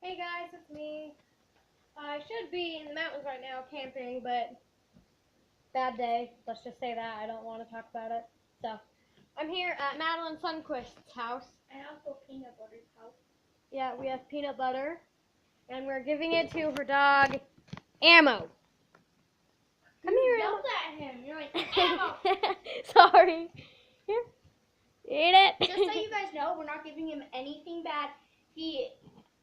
Hey guys, it's me. I should be in the mountains right now camping, but bad day. Let's just say that. I don't want to talk about it. So, I'm here at Madeline Sunquist's house. And also Peanut Butter's house. Yeah, we have peanut butter, and we're giving it to her dog, Ammo. Come You here, yelled at him. You're like, Ammo! Sorry. Here. Eat it. Just so you guys know, we're not giving him anything bad.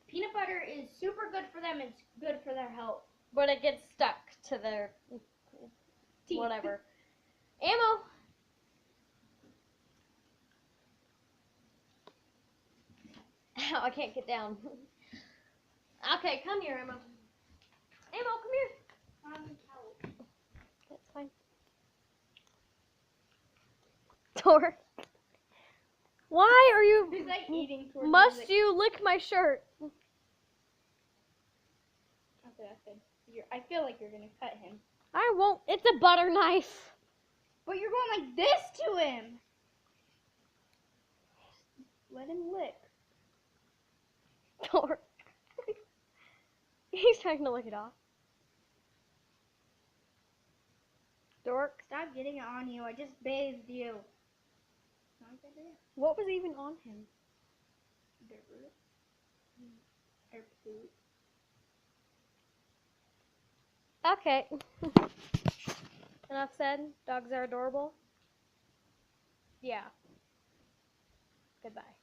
Peanut butter is super good for them. It's good for their health. But it gets stuck to their Teeth. whatever. Ammo. Ow, I can't get down. Okay, come here, Ammo. Ammo, come here. That's fine. Tor. Why are you? He's like eating towards Must like, you lick my shirt? Okay. I feel like you're gonna cut him. I won't. It's a butter knife. But you're going like this to him. Let him lick. Tor. He's trying to lick it off. Dork. Stop getting it on you. I just bathed you. What was even on him? Dirt. Or poop. Okay. Enough said. Dogs are adorable. Yeah. Goodbye.